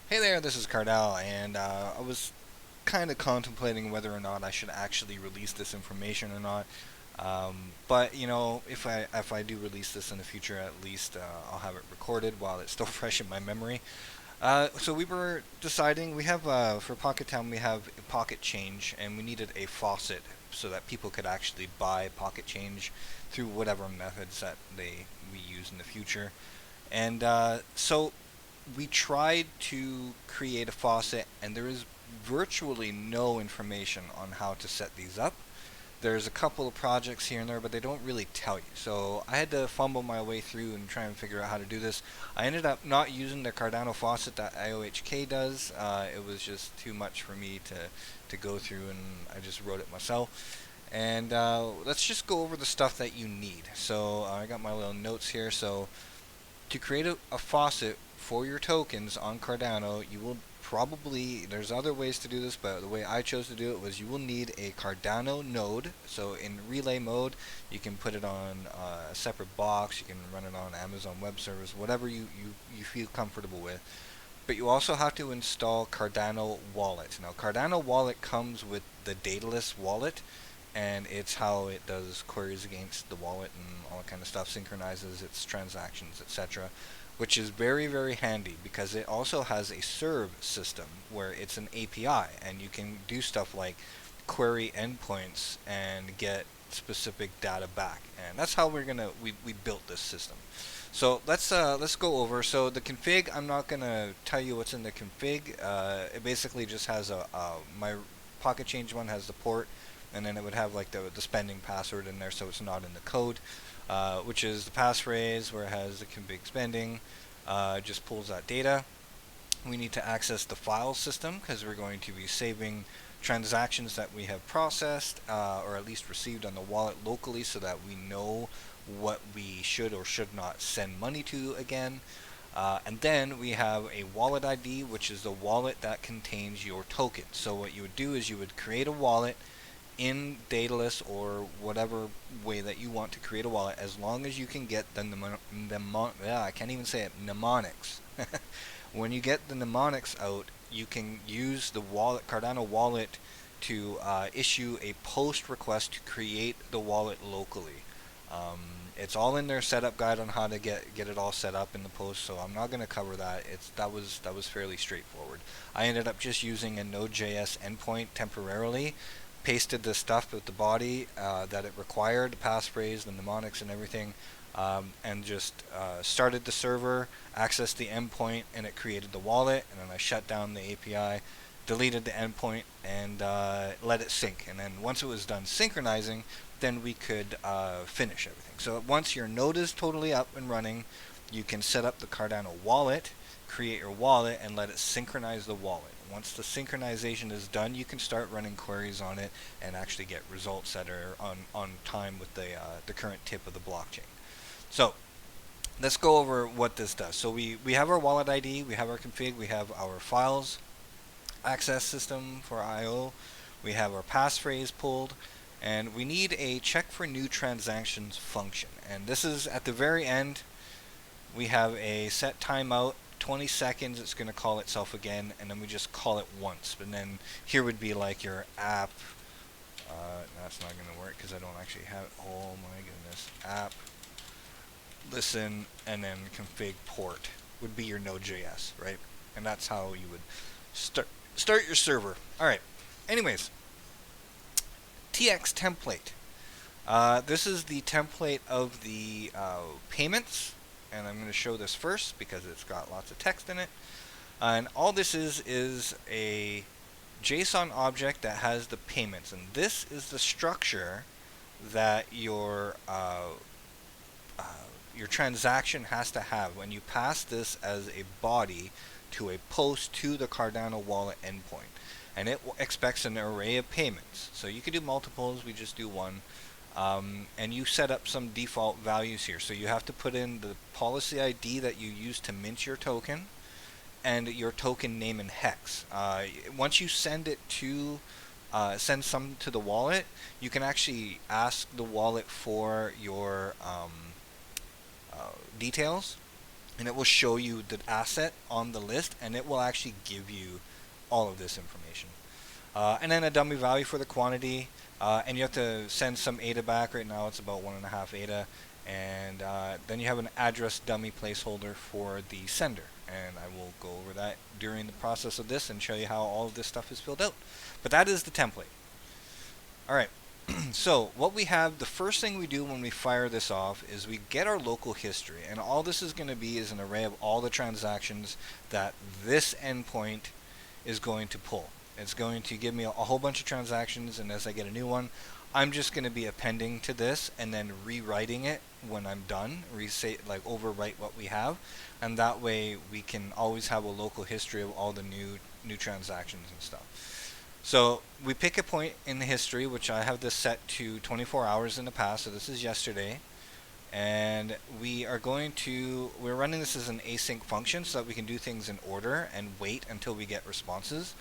Hey there, this is Cardell, and I was kind of contemplating whether or not I should actually release this information or not. But if I do release this in the future, at least I'll have it recorded while it's still fresh in my memory. So we were deciding we have for Pocket Town we have a pocket change, and we needed a faucet so that people could actually buy pocket change through whatever methods that we use in the future. And so we tried to create a faucet, and there is virtually no information on how to set these up. There's a couple of projects here and there, but they don't really tell you. So I had to fumble my way through and try and figure out how to do this. I ended up not using the Cardano faucet that IOHK does. It was just too much for me to go through, and I just wrote it myself. And let's just go over the stuff that you need. So I got my little notes here. So to create a faucet for your tokens on Cardano, you will probably, there's other ways to do this, but the way I chose to do it was you will need a Cardano node. So in relay mode, you can put it on a separate box, you can run it on Amazon Web Service, whatever you feel comfortable with. But you also have to install Cardano Wallet. Now, Cardano Wallet comes with the dataless wallet, and it's how it does queries against the wallet and all that kind of stuff, synchronizes its transactions, etc., which is very, very handy because it also has a serve system where it's an API, and you can do stuff like query endpoints and get specific data back. And that's how we built this system. So let's go over. So the config, I'm not gonna tell you what's in the config. It basically just has my pocket change one has the port, and then it would have like the spending password in there, so it's not in the code, which is the passphrase where it has the config spending. Just pulls that data. We need to access the file system because we're going to be saving transactions that we have processed or at least received on the wallet locally so that we know what we should or should not send money to again. And then we have a wallet ID, which is the wallet that contains your token. So what you would do is you would create a wallet in Daedalus or whatever way that you want to create a wallet, as long as you can get the I can't even say it, mnemonics. When you get the mnemonics out, you can use the wallet Cardano wallet to issue a post request to create the wallet locally. It's all in their setup guide on how to get it all set up in the post, so I'm not going to cover that. That was fairly straightforward. I ended up just using a Node.js endpoint temporarily, pasted the stuff with the body that it required, the passphrase, the mnemonics, and everything, and just started the server, accessed the endpoint, and it created the wallet. And then I shut down the API, deleted the endpoint, and let it sync. And then once it was done synchronizing, then we could finish everything. So once your node is totally up and running, you can set up the Cardano wallet, create your wallet, and let it synchronize the wallet. Once the synchronization is done, you can start running queries on it and actually get results that are on time with the current tip of the blockchain. So let's go over what this does. So we have our wallet ID, we have our config, we have our files, access system for I/O, we have our passphrase pulled, and we need a check for new transactions function. And this is at the very end. We have a set timeout, 20 seconds, it's going to call itself again, and then we just call it once. And then here would be like your app. That's not going to work because I don't actually have it. Oh my goodness. App, listen, and then config port would be your Node.js, right? And that's how you would start your server. All right. Anyways, TX template. This is the template of the payments, and I'm going to show this first because it's got lots of text in it. And all this is a JSON object that has the payments, and this is the structure that your transaction has to have when you pass this as a body to a post to the Cardano wallet endpoint. And it expects an array of payments. So you could do multiples, we just do one. And you set up some default values here. So you have to put in the policy ID that you use to mint your token and your token name in hex. Once you send it to send some to the wallet, you can actually ask the wallet for your details, and it will show you the asset on the list, and it will actually give you all of this information. And then a dummy value for the quantity, and you have to send some ADA back. Right now it's about 1.5 ADA, and then you have an address dummy placeholder for the sender. And I will go over that during the process of this and show you how all of this stuff is filled out. But that is the template. All right. So what we have, the first thing we do when we fire this off is we get our local history, and all this is going to be is an array of all the transactions that this endpoint is going to pull. It's going to give me a whole bunch of transactions, and as I get a new one, I'm just going to be appending to this and then rewriting it when I'm done, like overwrite what we have, and that way we can always have a local history of all the new transactions and stuff. So we pick a point in the history, which I have this set to 24 hours in the past, so this is yesterday. And we're running this as an async function so that we can do things in order and wait until we get responses.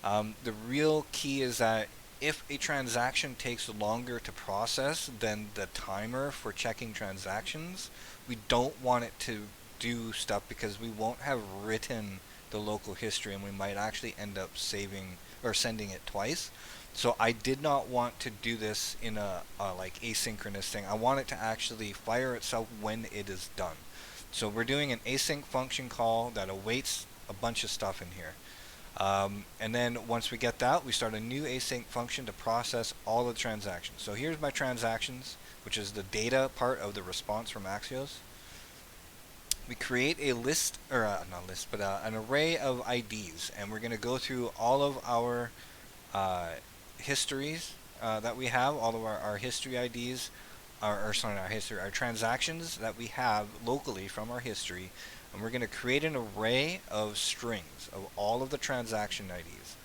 The real key is that if a transaction takes longer to process than the timer for checking transactions, we don't want it to do stuff because we won't have written the local history, and we might actually end up saving or sending it twice. So I did not want to do this in a like asynchronous thing. I want it to actually fire itself when it is done. So we're doing an async function call that awaits a bunch of stuff in here. And then once we get that, we start a new async function to process all the transactions. So here's my transactions, which is the data part of the response from Axios. We create a list, or not a list, but an array of IDs, and we're going to go through all of our histories that we have, all of our history IDs, our transactions that we have locally from our history, and we're going to create an array of strings of all of the transaction IDs,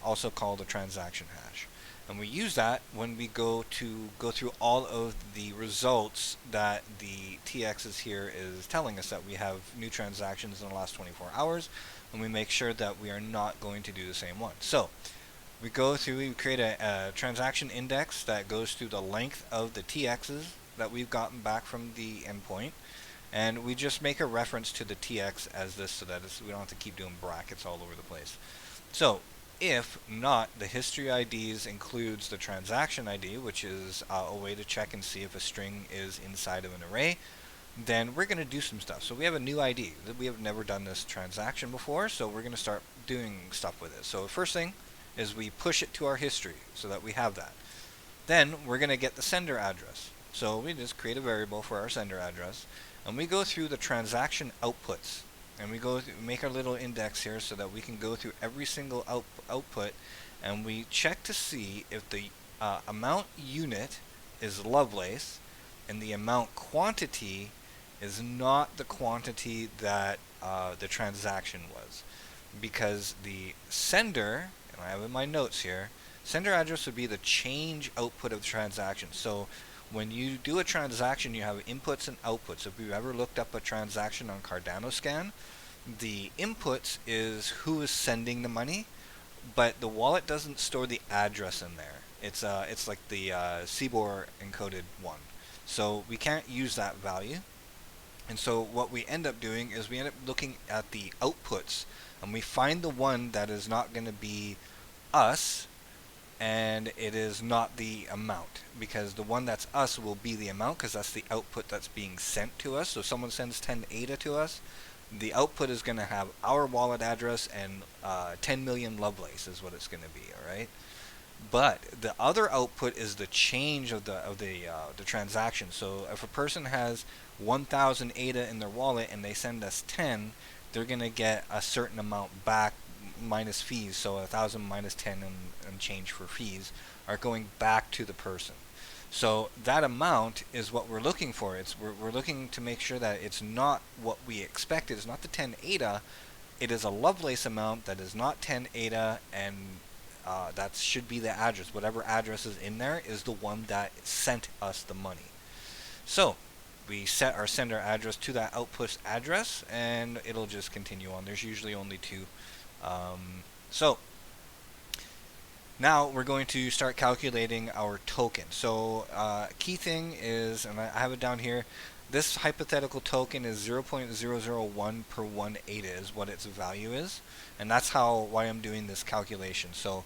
also called a transaction hash. And we use that when we go through all of the results that the TX here is telling us that we have new transactions in the last 24 hours, and we make sure that we are not going to do the same one. So we create a transaction index that goes through the length of the TXs that we've gotten back from the endpoint, and we just make a reference to the TX as this so that we don't have to keep doing brackets all over the place. So if not, the history IDs includes the transaction ID, which is a way to check and see if a string is inside of an array, then we're going to do some stuff. So we have a new ID. We have never done this transaction before, so we're going to start doing stuff with it. So the first thing is we push it to our history so that we have that. Then we're going to get the sender address. So we just create a variable for our sender address, and we go through the transaction outputs. And we make our little index here so that we can go through every single output, and we check to see if the amount unit is Lovelace and the amount quantity is not the quantity that the transaction was. Because the sender, and I have in my notes here, sender address would be the change output of the transaction. So when you do a transaction, you have inputs and outputs. If you've ever looked up a transaction on Cardano scan, the inputs is who is sending the money, but the wallet doesn't store the address in there. It's like the CBOR encoded one. So we can't use that value. And so what we end up doing is we end up looking at the outputs, and we find the one that is not going to be us, and it is not the amount, because the one that's us will be the amount, because that's the output that's being sent to us. So if someone sends 10 ADA to us, the output is going to have our wallet address and 10 million Lovelace is what it's going to be, all right? But the other output is the change of the transaction. So if a person has 1,000 ADA in their wallet and they send us 10, they're going to get a certain amount back minus fees. So 1,000 minus 10 and change for fees are going back to the person. So that amount is what we're looking for. We're looking to make sure that it's not what we expected. It's not the 10 ADA. It is a Lovelace amount that is not 10 ADA, and that should be the address. Whatever address is in there is the one that sent us the money. So we set our sender address to that output address, and it'll just continue on. There's usually only two. So now we're going to start calculating our token. So key thing is, and I have it down here, this hypothetical token is 0.001 per 1 ADA is what its value is, and that's why I'm doing this calculation. So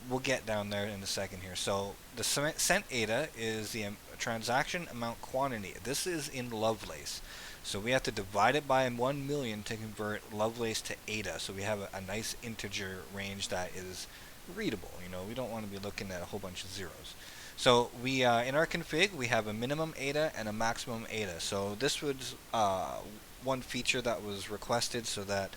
we'll get down there in a second here. So the cent ADA is the transaction amount quantity. This is in Lovelace. So we have to divide it by 1 million to convert Lovelace to ADA. So we have a nice integer range that is readable. We don't want to be looking at a whole bunch of zeros. So we in our config we have a minimum ADA and a maximum ADA. So this was one feature that was requested, so that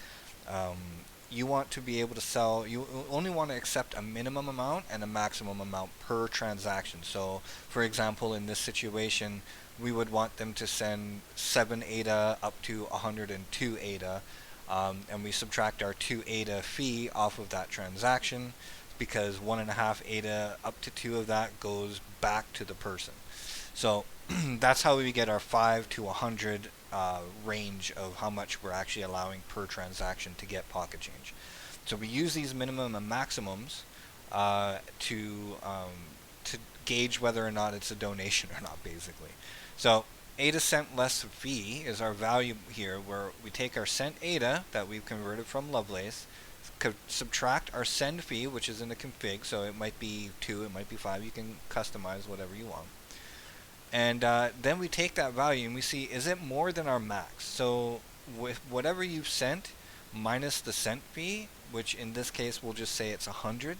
you want to be able to sell. You only want to accept a minimum amount and a maximum amount per transaction. So, for example, in this situation, we would want them to send 7 ADA up to 102 ADA, and we subtract our 2 ADA fee off of that transaction, because 1.5 ADA up to 2 of that goes back to the person. So that's how we get our 5 to 100 range of how much we're actually allowing per transaction to get pocket change. So we use these minimum and maximums to gauge whether or not it's a donation or not, basically. So ADA cent less fee is our value here, where we take our cent ADA that we've converted from Lovelace, subtract our send fee, which is in the config, so it might be 2, it might be 5, you can customize whatever you want. And then we take that value and we see, is it more than our max? So with whatever you've sent minus the cent fee, which in this case we'll just say it's 100.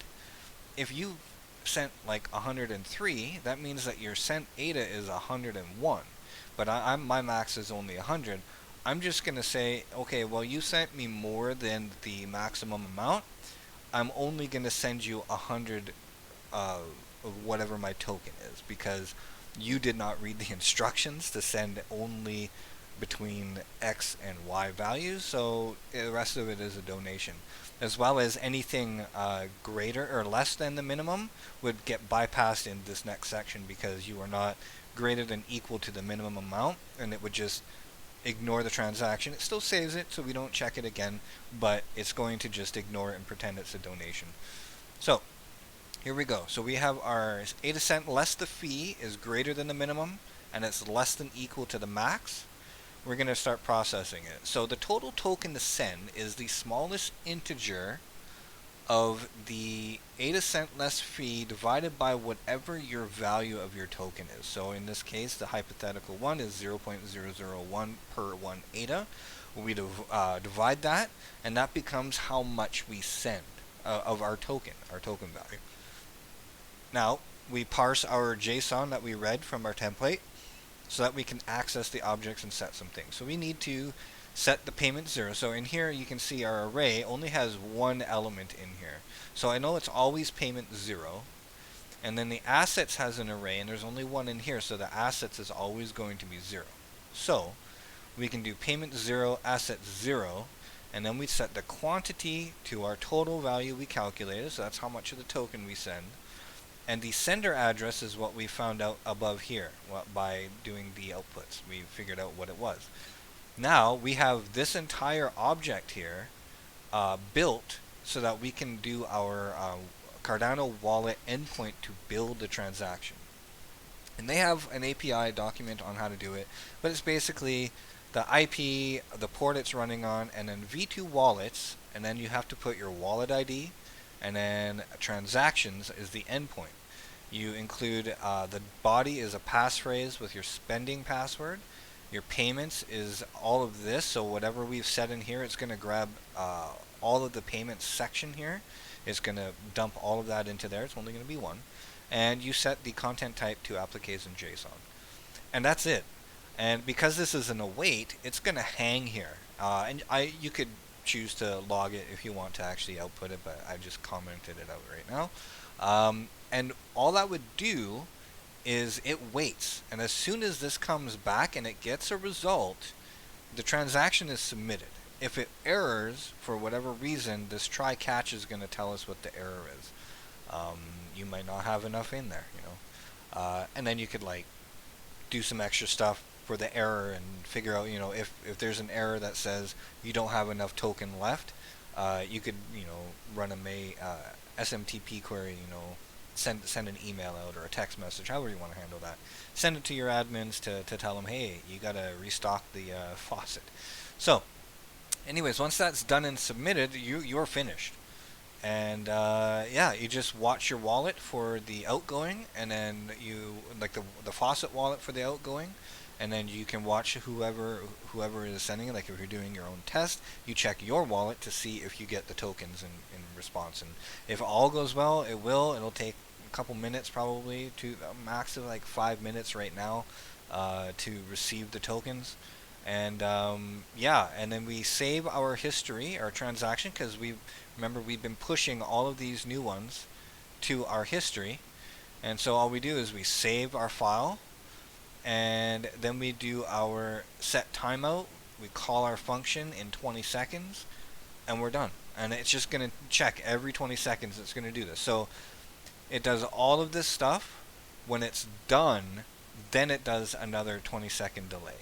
If you sent like 103, that means that your cent ADA is 101. But my max is only 100. I'm just going to say, okay, well, you sent me more than the maximum amount. I'm only going to send you 100 of whatever my token is, because you did not read the instructions to send only between X and Y values, so the rest of it is a donation. As well as anything greater or less than the minimum would get bypassed in this next section, because you are not greater than equal to the minimum amount, and it would just ignore the transaction. It still saves it, so we don't check it again, but it's going to just ignore it and pretend it's a donation. So here we go. So we have our ADA cent less the fee is greater than the minimum, and it's less than equal to the max. We're going to start processing it. So the total token to send is the smallest integer of the ADA cent less fee divided by whatever your value of your token is. So in this case, the hypothetical one is 0.001 per 1 ADA. We divide that, and that becomes how much we send of our token value. Now, we parse our JSON that we read from our template so that we can access the objects and set some things. So we need to set the payment 0. So in here you can see our array only has one element in here. So I know it's always payment 0. And then the assets has an array, and there's only one in here, so the assets is always going to be 0. So we can do payment 0, asset 0, and then we set the quantity to our total value we calculated, so that's how much of the token we send. And the sender address is what we found out above here by doing the outputs. We figured out what it was. Now we have this entire object here built so that we can do our Cardano wallet endpoint to build the transaction. And they have an API document on how to do it, but it's basically the IP, the port it's running on, and then V2 wallets, and then you have to put your wallet ID, and then transactions is the endpoint. You include the body is a passphrase with your spending password. Your payments is all of this, so whatever we've set in here, it's going to grab all of the payments section here. It's going to dump all of that into there. It's only going to be one. And you set the content type to application JSON. And that's it. And because this is an await, it's going to hang here. And you could choose to log it if you want to actually output it, but I just commented it out right now. And all that would do is it waits, and as soon as this comes back and it gets a result, the transaction is submitted. If it errors for whatever reason, this try catch is going to tell us what the error is. You might not have enough in there, and then you could like do some extra stuff for the error and figure out, if there's an error that says you don't have enough token left, you could, run a SMTP query, send an email out or a text message, however you want to handle that. Send it to your admins to tell them, hey, you gotta restock the faucet. So, anyways, once that's done and submitted, you're finished. And yeah, you just watch your wallet for the outgoing, and then you like the faucet wallet for the outgoing, and then you can watch whoever is sending it. Like if you're doing your own test, you check your wallet to see if you get the tokens in response. And if all goes well, it will. It'll take a couple minutes, probably to a max of like 5 minutes right now, to receive the tokens. And yeah, and then we save our history, our transaction, because remember we've been pushing all of these new ones to our history. And so all we do is we save our file, and then we do our set timeout. We call our function in 20 seconds, and we're done. And it's just going to check every 20 seconds. It's going to do this. So it does all of this stuff. When it's done, then it does another 20-second delay,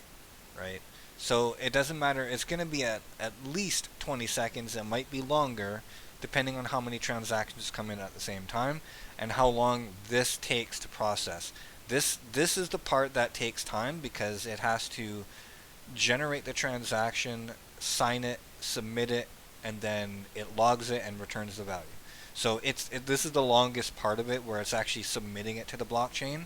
right? So it doesn't matter. It's going to be at least 20 seconds. It might be longer, depending on how many transactions come in at the same time and how long this takes to process. This is the part that takes time, because it has to generate the transaction, sign it, submit it, and then it logs it and returns the value. So this is the longest part of it, where it's actually submitting it to the blockchain.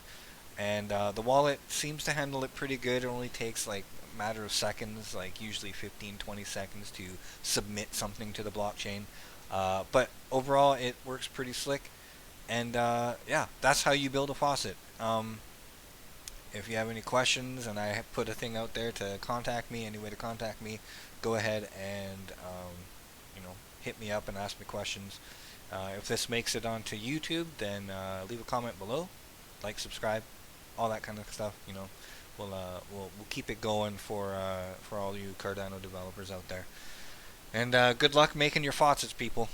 And the wallet seems to handle it pretty good. It only takes like a matter of seconds, like usually 15-20 seconds to submit something to the blockchain. But overall, it works pretty slick. And yeah, that's how you build a faucet. If you have any questions, and I put a thing out there to contact me, any way to contact me, go ahead and hit me up and ask me questions. If this makes it onto YouTube, then leave a comment below, like, subscribe, all that kind of stuff. We'll keep it going for all you Cardano developers out there. And good luck making your faucets, people.